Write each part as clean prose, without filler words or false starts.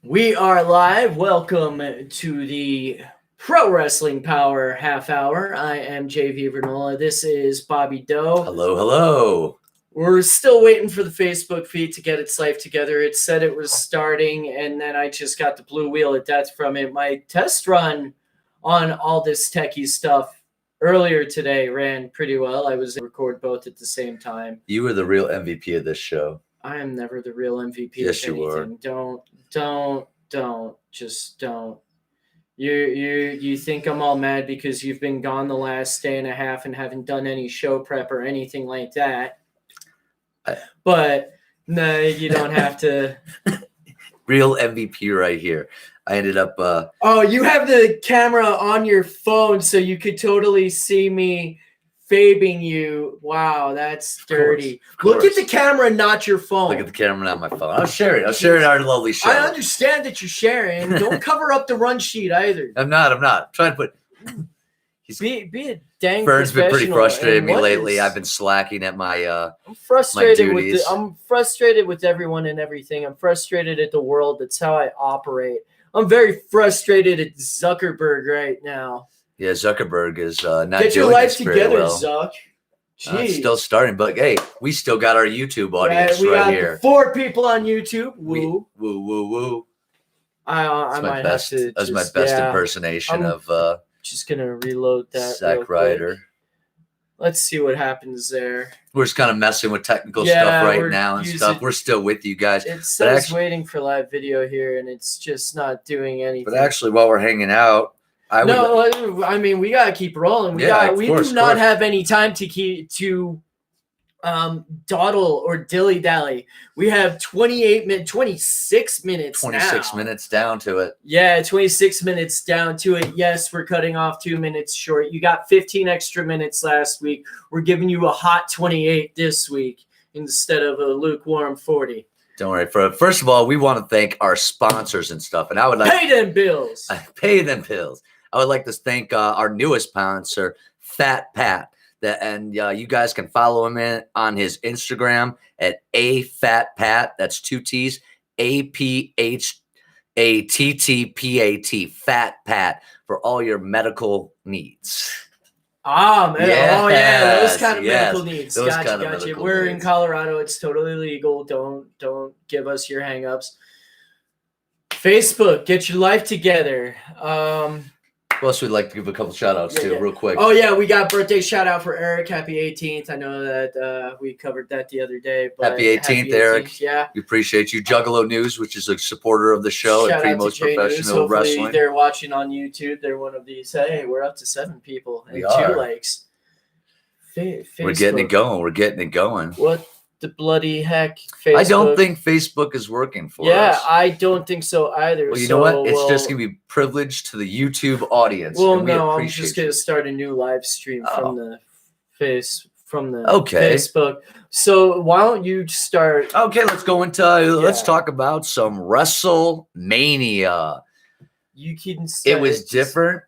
We are live. Welcome to the Pro Wrestling Power Half Hour. I am JV Vernola. This is Bobby Doe. Hello, hello. We're still waiting for the Facebook feed to get its life together. It said it was starting, and then I just got the blue wheel of death from it. My test run on all this techie stuff earlier today ran pretty well. I was able to record both at the same time. You were the real MVP of this show. I am never the real MVP Yes, of you were. anything. Just don't. You think I'm all mad because you've been gone the last day and a half and haven't done any show prep or anything like that. But no, you don't have to. Real MVP right here. I ended up Oh, you have the camera on your phone so you could totally see me fabing you. Wow, that's dirty. Look at the camera, not your phone. Look at the camera, not my phone. I'll share it. I'll share our lovely show. I understand that you're sharing. Don't cover up the run sheet either. I'm not. I'm trying to put Be a dang Vern's been pretty professional. frustrated with me What lately. is- I've been slacking at my I'm frustrated my with duties. I'm frustrated with everyone and everything. I'm frustrated at the world. That's how I operate. I'm very frustrated at Zuckerberg right now. yeah, Zuckerberg is not Get your doing life this very together, well. Zuck. It's Jeez. still starting, but hey, we still got our YouTube audience we right got here. 4 people on YouTube. Woo. Woo, woo, woo. I That's might best, have to. that's just, my best yeah, impersonation I'm of just gonna reload that. Zack real quick. Ryder. Let's see what happens there. We're just kind of messing with technical Yeah, stuff we're right now and using- stuff. We're still with you guys. It says actually- waiting for live video here, and it's just not doing anything. But actually, while we're hanging out, I would. We gotta keep rolling. We Yeah, of course, do not of course. have any time to dawdle or dilly dally. We have 26 minutes 26 now. minutes down to it. Yeah, 26 minutes down to it. Yes, we're cutting off 2 minutes short. You got 15 extra minutes last week. We're giving you a hot 28 this week instead of a lukewarm 40. Don't worry. First of all, we want to thank our sponsors and stuff, and I would like Pay them bills. pay them bills. I would like to thank our newest sponsor, Fat Pat. And you guys can follow him on his Instagram at afatpat. That's 2 T's. APHATTPAT. Fat Pat for all your medical needs. Ah, man. Oh, yeah. Those kind of Yes, medical needs. those Gotcha, kind of gotcha. medical We're in needs. Colorado. It's totally legal. Don't give us your hangups. Facebook, get your life together. Who else would like to give a couple shout outs to, Yeah. real quick? Oh, yeah. We got birthday shout out for Eric. Happy 18th. I know that we covered that the other day. But Happy 18th, Eric. Yeah. We appreciate you. Juggalo News, which is a supporter of the show Shout and out to promotes J News. professional Hopefully wrestling. they're watching on YouTube. They're one of these. Hey, we're up to 7 people and We 2 are. likes. We're getting it going. We're getting it going. What the bloody heck? Facebook. I don't think Facebook is working for Yeah, us. I don't think so either. Well, you know what? It's just going to be privileged to the YouTube audience. Well, and we no, I'm appreciate just going you. to start a new live stream from the Okay. Facebook. So why don't you start? Okay, let's go into let's talk about some WrestleMania. You can start. It was different.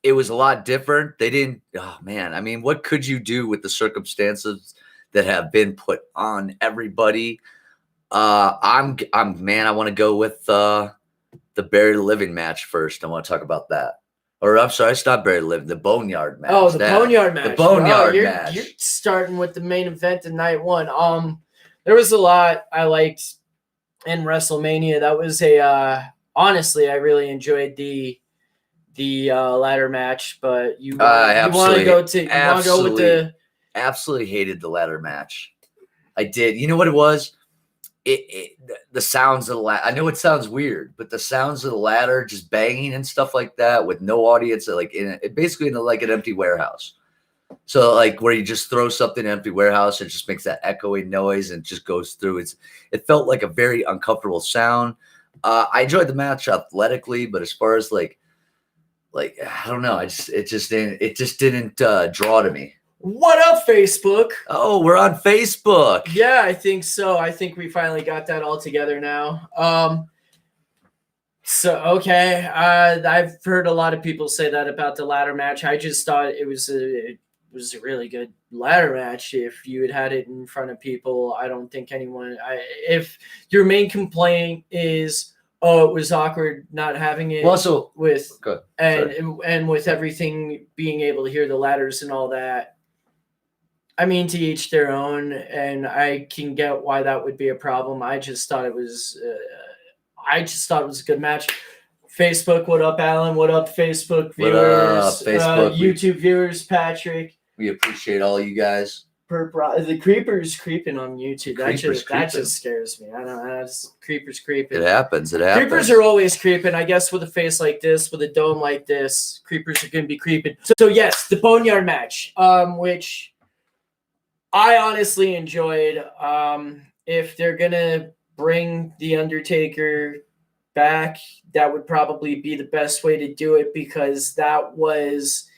It was a lot different. They didn't. Oh man, I mean, what could you do with the circumstances that have been put on everybody? I want to go with the Buried Living match first. I want to talk about that. Or I'm sorry, it's not Buried Living. The Boneyard match. Oh, the Boneyard match. The Boneyard you're, match. You're starting with the main event of night 1. There was a lot I liked in WrestleMania. That was honestly, I really enjoyed the ladder match. But you want to go with the. Absolutely hated the ladder match. I did. You know what it was? The sounds of the ladder. I know it sounds weird, but the sounds of the ladder just banging and stuff like that with no audience, like basically in like an empty warehouse. So like where you just throw something in an empty warehouse, it just makes that echoing noise and just goes through. It felt like a very uncomfortable sound. I enjoyed the match athletically, but as far as like I don't know, it just didn't draw to me. What up, Facebook? Oh, we're on Facebook. Yeah, I think so. I think we finally got that all together now. I've heard a lot of people say that about the ladder match. I just thought it was was a really good ladder match. If you had it in front of people, I don't think anyone. If your main complaint is, oh, it was awkward not having it. Well, also with good. and with everything being able to hear the ladders and all that. I mean, to each their own, and I can get why that would be a problem. I just thought it was a good match. Facebook, what up, Alan? What up, Facebook viewers? What up, Facebook? YouTube viewers, Patrick. We appreciate all you guys. The creeper's creeping on YouTube. That Creeping. just scares me. I don't know. Creeper's creeping. It happens. Creepers are always creeping. I guess with a face like this, with a dome like this, creepers are going to be creeping. So yes, the Boneyard match, which I honestly enjoyed. If they're going to bring The Undertaker back, that would probably be the best way to do it, because that was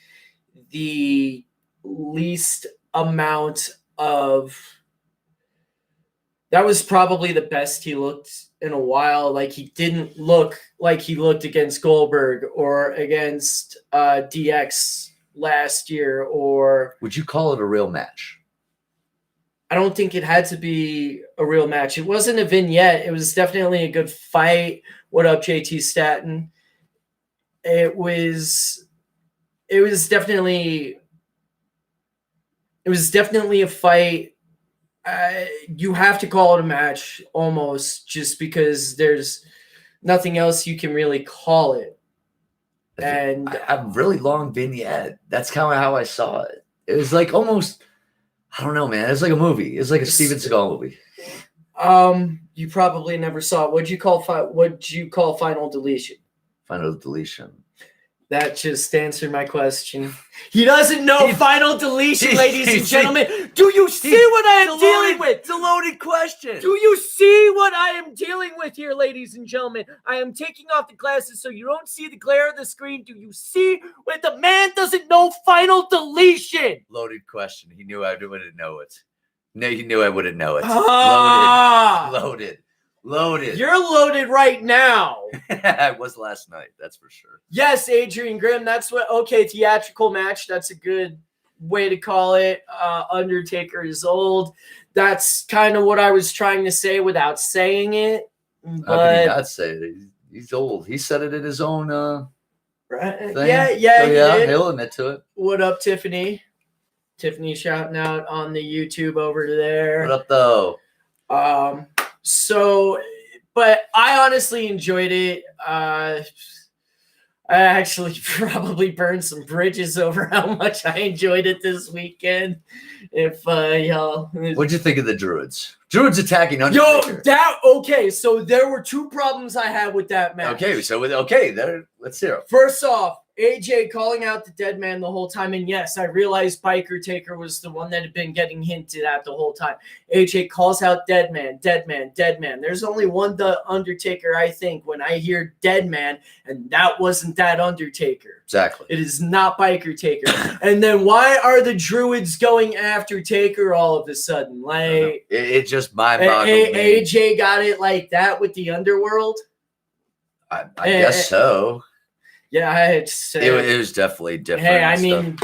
the least amount of, that was probably the best he looked in a while. Like, he didn't look like he looked against Goldberg or against DX last year. Or would you call it a real match? I don't think it had to be a real match. It wasn't a vignette. It was definitely a good fight. What up, JT Staten? It was definitely a fight. You have to call it a match almost, just because there's nothing else you can really call it. And a really long vignette. That's kind of how I saw it. It was like almost, I don't know, man. It's like a movie. It's like a Steven Seagal movie. You probably never saw it. What'd you call Final Deletion? Final Deletion. That just answered my question. He doesn't know Final Deletion, ladies and gentlemen. Do you see what I am dealing with? It's a loaded question. Do you see what I am dealing with here, ladies and gentlemen? I am taking off the glasses so you don't see the glare of the screen. Do you see what the man doesn't know Final Deletion? Loaded question. He knew I wouldn't know it. No, he knew I wouldn't know it. Loaded. You're loaded right now. I was last night, that's for sure. Yes, Adrian Grimm. That's what. Okay, theatrical match. That's a good way to call it. Undertaker is old. That's kind of what I was trying to say without saying it. But how can he not say it? He's old. He said it in his own right? thing. Yeah. He'll admit to it. What up, Tiffany? Tiffany shouting out on the YouTube over there. What up, though? So, but I honestly enjoyed it. I actually probably burned some bridges over how much I enjoyed it this weekend. If y'all, what'd you think of the Druids? Druids attacking Undertaker. Okay. So there were two problems I had with that match. Let's hear it. First off, AJ calling out the dead man the whole time. And yes, I realized Biker Taker was the one that had been getting hinted at the whole time. AJ calls out dead man. There's only one Undertaker, I think, when I hear dead man, and that wasn't that Undertaker. Exactly. It is not Biker Taker. And then why are the Druids going after Taker all of a sudden? Like, it just mind-boggled me. AJ got it like that with the Underworld? I guess so. Yeah, I had to say it was definitely different. Hey, I mean,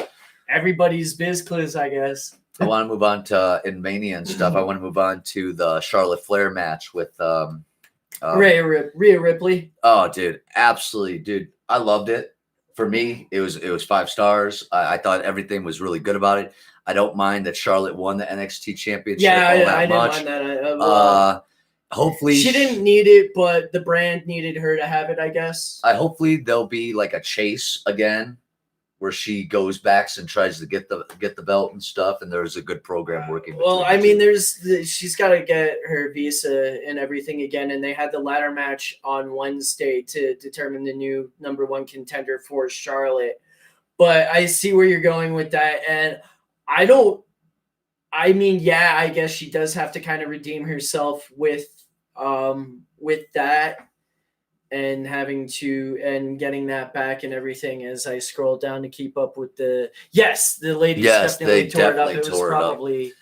everybody's biz I guess. I want to move on to in Mania and stuff. I want to move on to the Charlotte Flair match with Rhea Ripley. Oh, dude, absolutely, dude. I loved it. For me, it was 5 stars. I thought everything was really good about it. I don't mind that Charlotte won the NXT championship. I didn't mind that. Hopefully she didn't need it, but the brand needed her to have it, I guess. Hopefully there'll be like a chase again where she goes back and tries to get the belt and stuff, and there's a good program working. Well, I mean, she's got to get her visa and everything again, and they had the ladder match on Wednesday to determine the new number 1 contender for Charlotte. But I see where you're going with that, and I guess she does have to kind of redeem herself with that and getting that back and everything. As I scroll down to keep up with the ladies definitely tore it up. It was probably,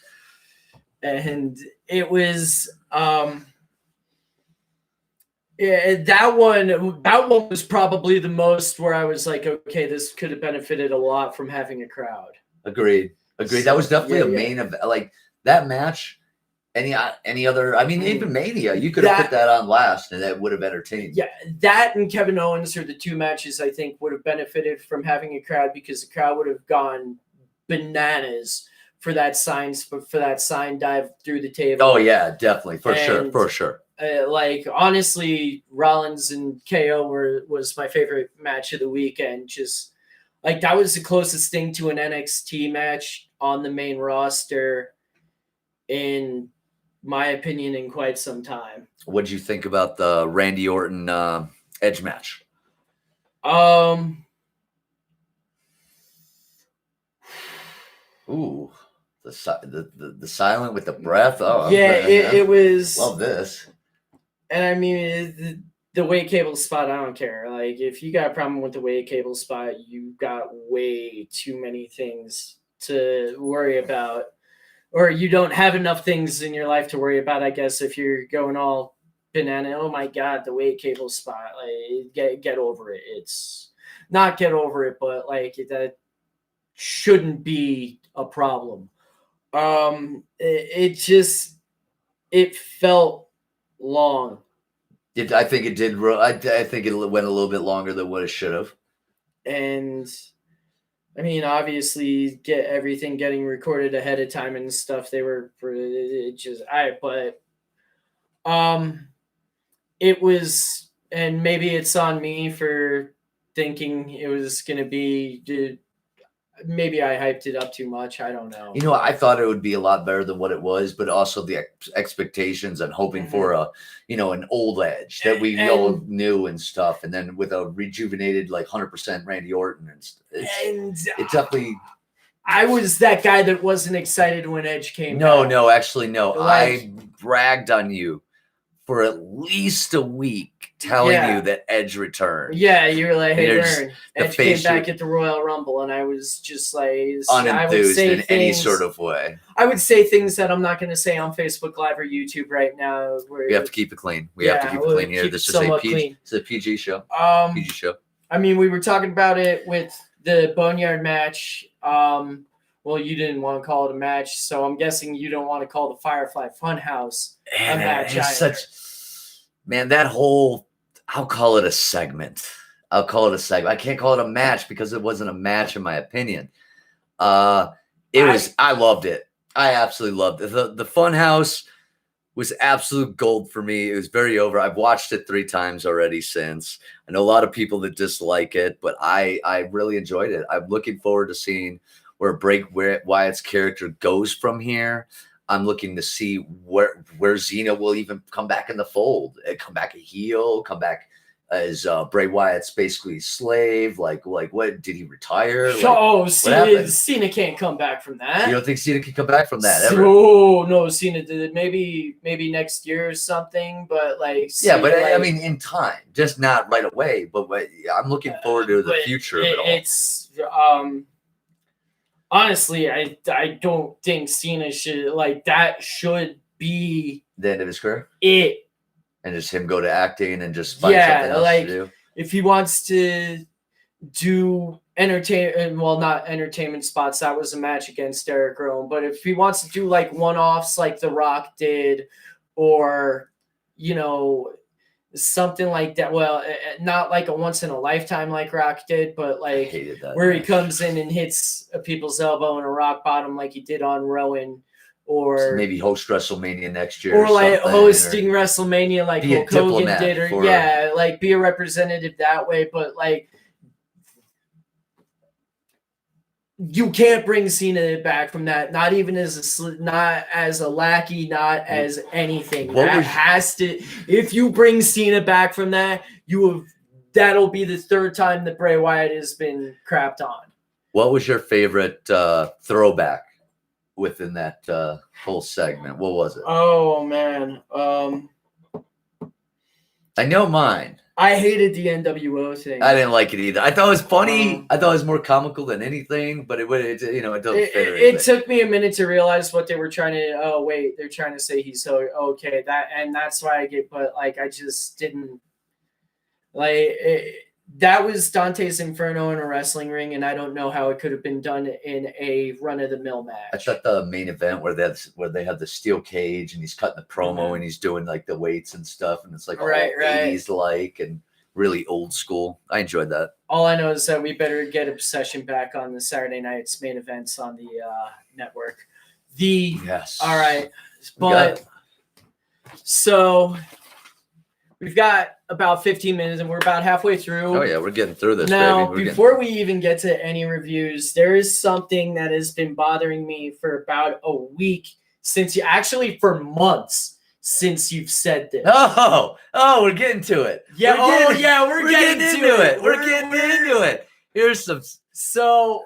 and it was that one was probably the most where I was like, okay, this could have benefited a lot from having a crowd. Agreed. That was definitely a main event. Like that match. Any other? I mean, even Mania, you could have put that on last, and that would have entertained. Yeah, that and Kevin Owens are the two matches I think would have benefited from having a crowd, because the crowd would have gone bananas for that sign dive through the table. Oh yeah, definitely, for sure. Like honestly, Rollins and KO was my favorite match of the weekend. Just like that was the closest thing to an NXT match on the main roster, in my opinion, in quite some time. What did you think about the Randy Orton Edge match? Ooh, the silent with the breath. Oh yeah, it was. Love this. And I mean, the weight cable spot, I don't care. Like, if you got a problem with the weight cable spot, you got way too many things to worry about. Or you don't have enough things in your life to worry about, I guess, if you're going all banana. Oh my God, the weight cable spot. Like, get over it. It's not get over it, but like that shouldn't be a problem. It felt long. I think it did. I think it went a little bit longer than what it should have. And I mean, obviously, getting recorded ahead of time and stuff. They were it was, and maybe it's on me for thinking it was going to be. Maybe I hyped it up too much. I don't know. You know, I thought it would be a lot better than what it was, but also the expectations and hoping for an old Edge that we all knew and stuff, and then with a rejuvenated 100% Randy Orton it definitely. I was that guy that wasn't excited when Edge came. No, actually, no. I bragged on you for at least a week, telling you that Edge returned. Yeah, you were like, "Hey, Vern, Edge came back at the Royal Rumble," and I was just like, unenthused in any sort of way. I would say things that I'm not going to say on Facebook Live or YouTube right now. We have to keep it clean. We have to keep it clean here. This is a PG show. PG show. I mean, we were talking about it with the Boneyard match. Well, you didn't want to call it a match, so I'm guessing you don't want to call the Firefly Funhouse a match. That whole, I'll call it a segment. I can't call it a match because it wasn't a match in my opinion. I loved it. I absolutely loved it. The Funhouse was absolute gold for me. It was very over. I've watched it 3 times already since. I know a lot of people that dislike it, but I really enjoyed it. I'm looking forward to seeing where Bray Wyatt's character goes from here. I'm looking to see where Xena will even come back in the fold, come back a heel, come back as Bray Wyatt's basically slave. Like what did he retire? Cena can't come back from that. You don't think Cena can come back from that ever? Oh no, Cena did it. Maybe next year or something. But I mean, in time, just not right away. But I'm looking forward to the future of it all. It's honestly, I don't think Cena should that should be the end of his career. And just him go to acting and just find something else to do. If he wants to do not entertainment spots, that was a match against Eric Rowan. But if he wants to do one-offs like The Rock did, or something like that. Well, not like a once in a lifetime like Rock did, but where he comes in and hits people's elbow in a rock bottom like he did on Rowan. Or maybe host WrestleMania next year. Or hosting WrestleMania like Hulk Hogan did. Or be a representative that way. But you can't bring Cena back from that. Not even as a lackey, not as anything. If you bring Cena back from that, that'll be the 3rd time that Bray Wyatt has been crapped on. What was your favorite throwback within that whole segment? What was it? Oh man, I know mine. I hated the NWO thing. I didn't like it either. I thought it was funny. I thought it was more comical than anything, but it doesn't fit. It took me a minute to realize what they were trying to. Oh wait, they're trying to say he's so okay. That's why I get. But I just didn't That was Dante's Inferno in a wrestling ring, and I don't know how it could have been done in a run-of-the-mill match. I thought the main event where they have the steel cage and he's cutting the promo and he's doing like the weights and stuff, and it's like all 80s like and really old school. I enjoyed that. All I know is that we better get Obsession back on the Saturday night's main events on the network. All right, but so we've got about 15 minutes, and we're about halfway through. Oh, yeah, we're getting through this, now, baby. Before we even get to any reviews, there is something that has been bothering me for about a week for months since you've said this. Oh, we're getting to it. Yeah, we're getting into it. We're getting into it. Here's some. So,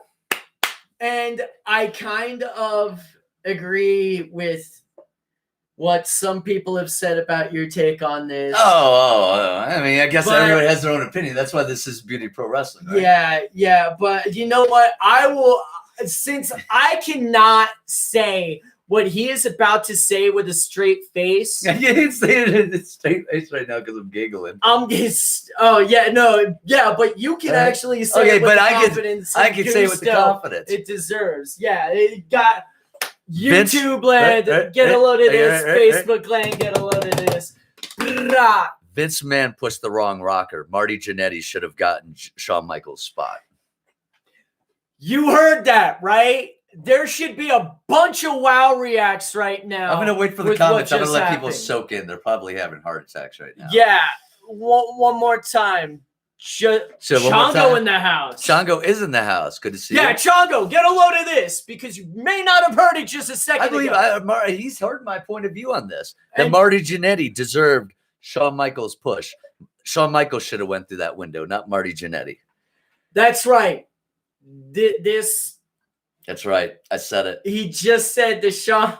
and I kind of agree with what some people have said about your take on this. I mean, I guess everyone has their own opinion. That's why this is Beauty Pro Wrestling, right? Yeah. But you know what? Since I cannot say what he is about to say with a straight face. I can't say it in a straight face right now because I'm giggling. But you can actually say it with the confidence. I can say it with the confidence. It deserves. Yeah, it got... YouTube land, get a load of this. Facebook land, get a load of this. Vince McMahon pushed the wrong rocker. Marty Jannetty should have gotten Shawn Michaels' spot. You heard that, right? There should be a bunch of wow reacts right now. I'm going to wait for the comments. I'm going to let people soak in. They're probably having heart attacks right now. Yeah. One more time. Chongo in the house. Chongo is in the house. Good to see you. Yeah, Chongo, get a load of this because you may not have heard it just a second ago. I believe he's heard my point of view on this. That Marty Jannetty deserved Shawn Michaels' push. Shawn Michaels should have went through that window, not Marty Jannetty. That's right. That's right. I said it. He just said the Shawn.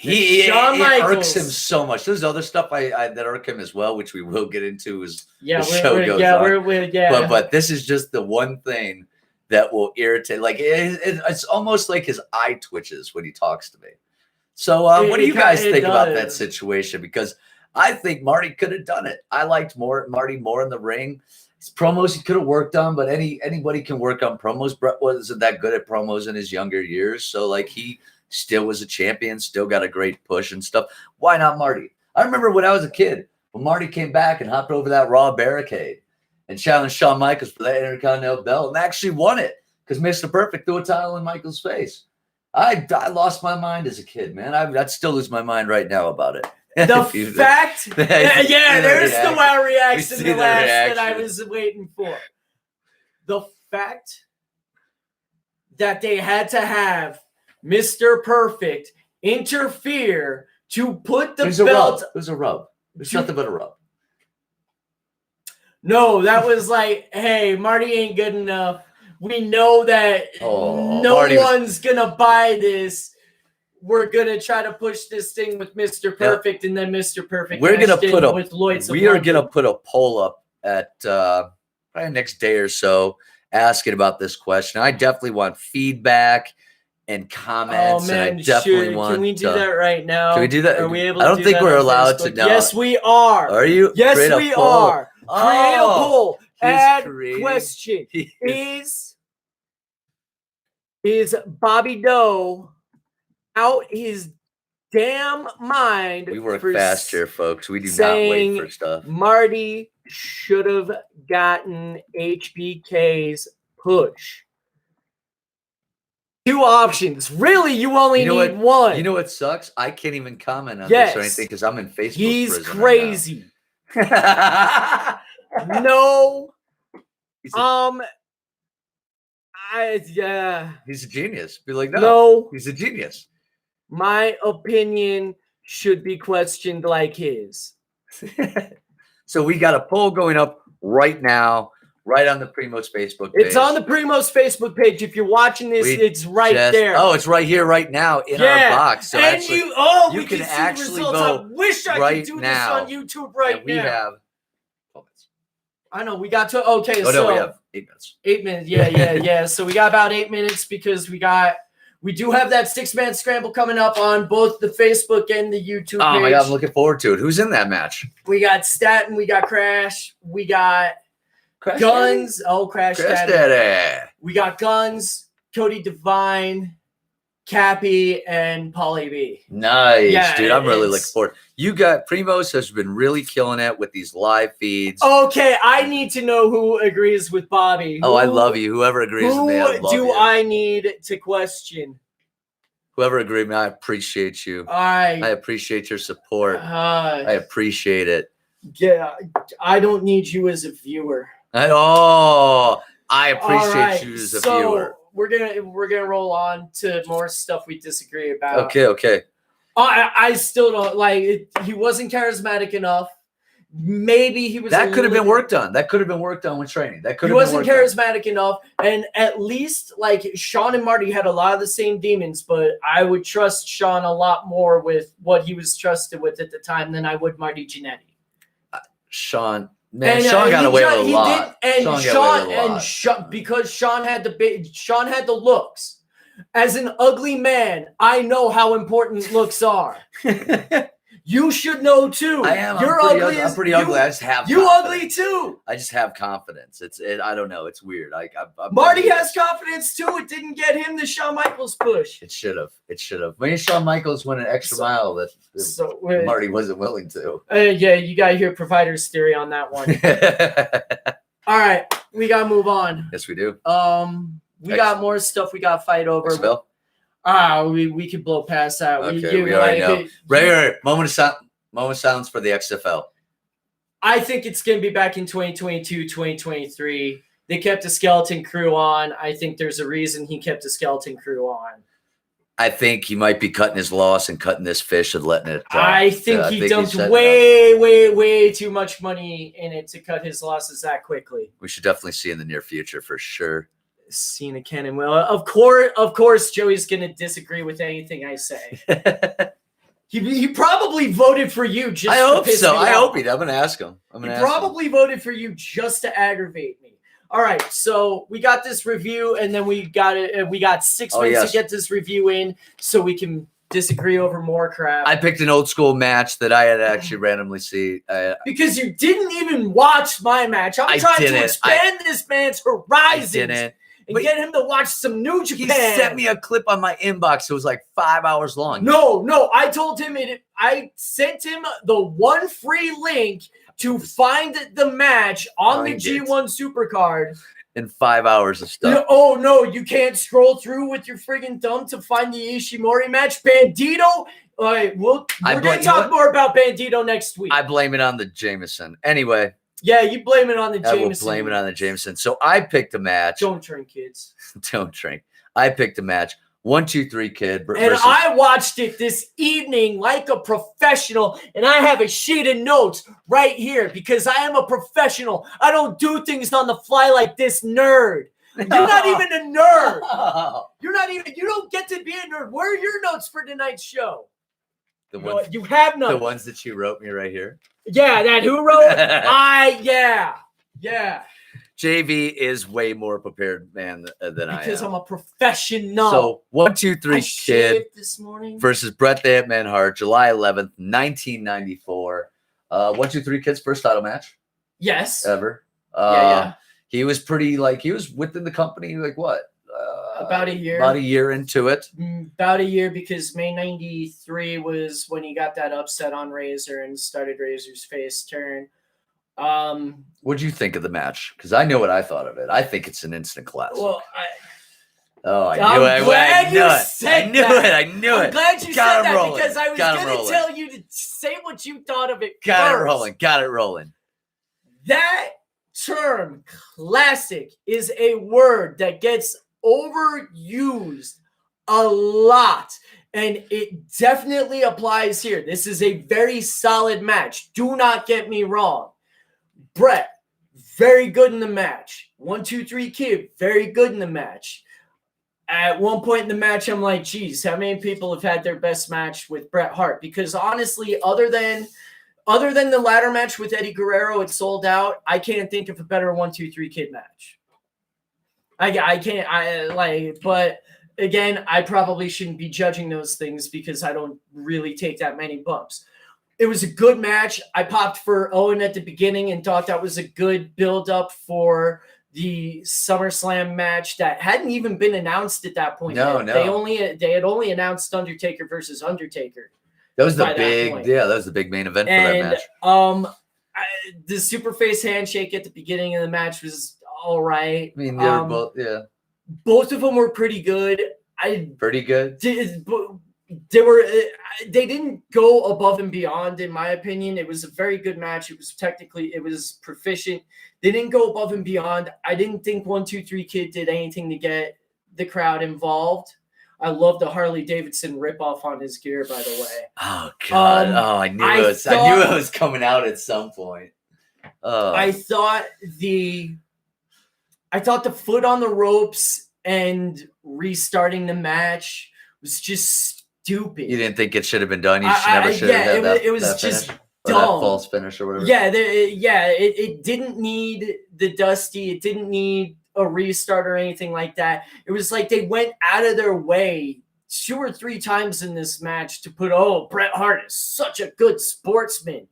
It irks him so much. There's other stuff that irk him as well, which we will get into as the show goes on. But this is just the one thing that will irritate. Like it's almost like his eye twitches when he talks to me. So what do you guys think about that situation? Because I think Marty could have done it. I liked Marty more in the ring. His promos he could have worked on, but anybody can work on promos. Bret wasn't that good at promos in his younger years, so like he still was a champion, still got a great push and stuff. Why not Marty? I remember when I was a kid, when Marty came back and hopped over that Raw barricade and challenged Shawn Michaels for that Intercontinental belt and actually won it because Mr. Perfect threw a title in Michaels' face. I lost my mind as a kid, man. I'd still lose my mind right now about it. There's the wow reaction that I was waiting for. The fact that they had to have Mr. Perfect interfere to put the belt. It was a rub. There's nothing but a rub. No, that was like, hey, Marty ain't good enough. We know that one's going to buy this. We're going to try to push this thing with Mr. Perfect, and then Mr. Perfect. We are going to put a poll up at probably next day or so asking about this question. I definitely want feedback and comments. Oh, man, and I definitely want. Can we do that right now? Can we do that? Are we able to I don't think we're allowed to now. Yes, we are. Are you? Yes, we are. Create a poll. Add question. Is Bobby Doe out his damn mind? We work fast here, folks. We do not wait for stuff. Marty should have gotten HBK's push. Two options. Really, you only need one. You know what sucks? I can't even comment on this or anything because I'm in Facebook. He's crazy. No. He's a genius. Be like, no, he's a genius. My opinion should be questioned like his. So we got a poll going up right now, right on the Primos Facebook page. It's on the Primos Facebook page. If you're watching this, it's right there. Oh, it's right here, right now in our box. So and actually, you can actually vote. I wish I could do this on YouTube now. We have. I know we got to. Okay, we have 8 minutes. 8 minutes. Yeah. So we got about 8 minutes because we do have that 6-man scramble coming up on both the Facebook and the YouTube page. Oh my God, I'm looking forward to it. Who's in that match? We got Staten, we got Crash, we got Crash Guns. Oh, Crash Daddy. Daddy. We got Guns, Cody Devine, Cappy, and Paulie B. Nice, Yeah, dude. I'm really it's- looking forward. You got Primos has been really killing it with these live feeds. Okay, I need to know who agrees with Bobby. I love you. Whoever agrees with me, I Who love do you. I need to question? Whoever agreed with me, I appreciate you. I I appreciate your support. I appreciate it. yeah, I don't need you as a viewer. I appreciate Alright, you as a so viewer. we're gonna roll on to more stuff we disagree about. Okay. I still don't like it. He wasn't charismatic enough. Maybe he was. That could have been worked on. That could have been worked on with training. That could He have wasn't been worked charismatic enough, and at least like Sean and Marty had a lot of the same demons, but I would trust Sean a lot more with what he was trusted with at the time than I would Marty Jannetty. Sean, man, And, Sean got away with a he lot. did, and Sean because Sean had the looks. As an ugly man, I know how important looks are. You should know too. I am. You're I'm ugly. I'm pretty ugly. I just have. You confidence. ugly too. I just have confidence. I don't know. It's weird. Marty has confidence too. It didn't get him the Shawn Michaels push. It should have. Maybe Shawn Michaels went an extra mile that Marty wasn't willing to. Yeah, you got to hear provider's theory on that one. All right, we got to move on. Yes, we do. We got more stuff we got to fight over. Phil? We could blow past that. Okay, we already know. Right. Moment of silence for the XFL. I think it's going to be back in 2022, 2023. They kept the skeleton crew on. I think there's a reason he kept the skeleton crew on. I think he might be cutting his loss and cutting this fish and letting it. I think he dumped way too much money in it to cut his losses that quickly. We should definitely see in the near future for sure. Cena Cannon will. Of course, Joey's going to disagree with anything I say. He probably voted for you just I hope to piss so. me I off. hope he did. I'm going to ask him. He probably voted for you just to aggravate me. All right, so we got this review, and then we got 6 minutes to get this review in, so we can disagree over more crap. I picked an old school match that I had actually randomly see. Because you didn't even watch my match. I'm trying to expand this man's horizons. And get him to watch some New Japan. He sent me a clip on my inbox. It was like 5 hours long. No. I told him I sent him the one free link to find the match on the G1 Supercard. In 5 hours of stuff. Oh, no. You can't scroll through with your friggin' thumb to find the Ishimori match. Bandito. All right, we're going to talk more about Bandito next week. I blame it on the Jameson. Anyway. Yeah, you blame it on the Jameson. I will blame it on the Jameson. So I picked a match. Don't drink, kids. Don't drink. I picked a match. 1, 2, 3 Kid. And I watched it this evening like a professional, and I have a sheet of notes right here because I am a professional. I don't do things on the fly like this nerd. You're not even a nerd. You don't get to be a nerd. Where are your notes for tonight's show? You have none. The ones that you wrote me right here. Yeah, that who wrote? Yeah. JV is way more prepared man than I am. Because I'm a professional. So 1, 2, 3 Kid this morning versus Bret the Hitman Hart, July 11th, 1994. 1, 2, 3 Kid's first title match. Yes. Ever. Yeah. He was he was within the company what? About a year. About a year into it. About a year because May 93 was when he got that upset on Razor and started Razor's face turn. What'd you think of the match? Because I know what I thought of it. I think it's an instant classic. Well, I knew it. I knew it. I'm glad you said that because I was going to tell you to say what you thought of it Got first. it rolling. That term, classic, is a word that gets overused a lot, and it definitely applies here. This is a very solid match. Do not get me wrong. Bret, very good in the match. 1, 2, 3 Kid, very good in the match. At one point in the match, I'm like, geez, how many people have had their best match with Bret Hart? Because honestly, other than the ladder match with Eddie Guerrero, it sold out. I can't think of a better 1, 2, 3 Kid match. I can't, but again, I probably shouldn't be judging those things because I don't really take that many bumps. It was a good match. I popped for Owen at the beginning and thought that was a good build-up for the SummerSlam match that hadn't even been announced at that point. No. They had only announced Undertaker versus Undertaker. That was that was the big main event for that match. The Superface handshake at the beginning of the match was all right. I mean, they were both, both of them were pretty good. Pretty good. They didn't go above and beyond, in my opinion. It was a very good match. It was proficient. They didn't go above and beyond. I didn't think 1, 2, 3 Kid did anything to get the crowd involved. I love the Harley Davidson ripoff on his gear, by the way. Oh God! I knew it was coming out at some point. I thought the foot on the ropes and restarting the match was just stupid. You didn't think it should have been done. You never should have done that. It was just dumb. That false finish or whatever. It didn't need the Dusty. It didn't need a restart or anything like that. It was like they went out of their way 2 or 3 times in this match to put, Bret Hart is such a good sportsman.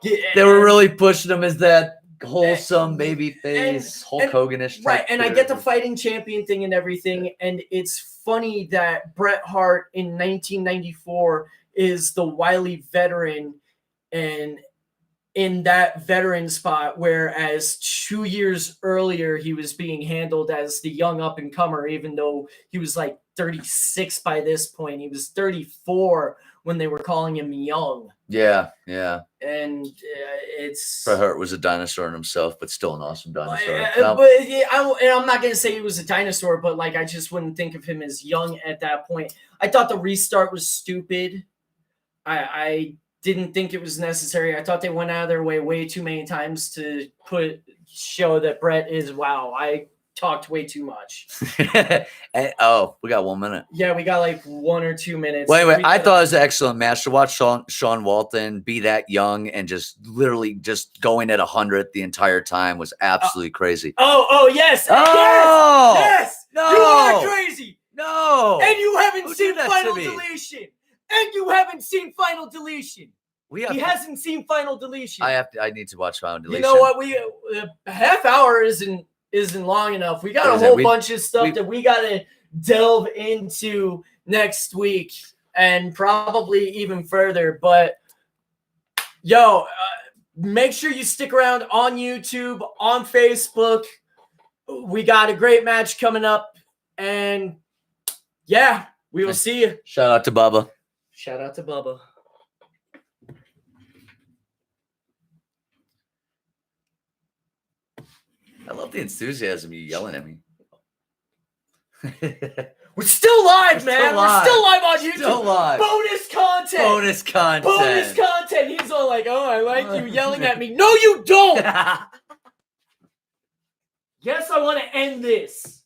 They were really pushing him as that wholesome baby face, Hulk Hogan-ish. Right, and I get the fighting champion thing and everything, and it's funny that Bret Hart in 1994 is the wily veteran and in that veteran spot, whereas 2 years earlier he was being handled as the young up-and-comer, even though he was like 36 by this point. He was 34 when they were calling him young. Yeah. And it's... Bret Hart was a dinosaur in himself, but still an awesome dinosaur. I'm not going to say he was a dinosaur, but like I just wouldn't think of him as young at that point. I thought the restart was stupid. I didn't think it was necessary. I thought they went out of their way too many times to show that Bret is, wow, I talked way too much. We got 1 minute. Yeah, we got like 1 or 2 minutes. Well, anyway, I thought it was an excellent match to watch Sean Walton be that young and just literally just going at 100 the entire time was absolutely crazy. Yes. Yes. No. You are crazy. No. And you haven't seen Final Deletion. He hasn't seen Final Deletion. I need to watch Final Deletion. You know what? A half hour isn't long enough. We got a whole bunch of stuff that we got to delve into next week and probably even further. But make sure you stick around on YouTube, on Facebook. We got a great match coming up, and we will see you. Shout out to Bubba. I love the enthusiasm you yelling at me. We're still live, man. We're still live on YouTube. Still live. Bonus content. He's all like, I like you yelling at me. No, you don't. Yes, I want to end this.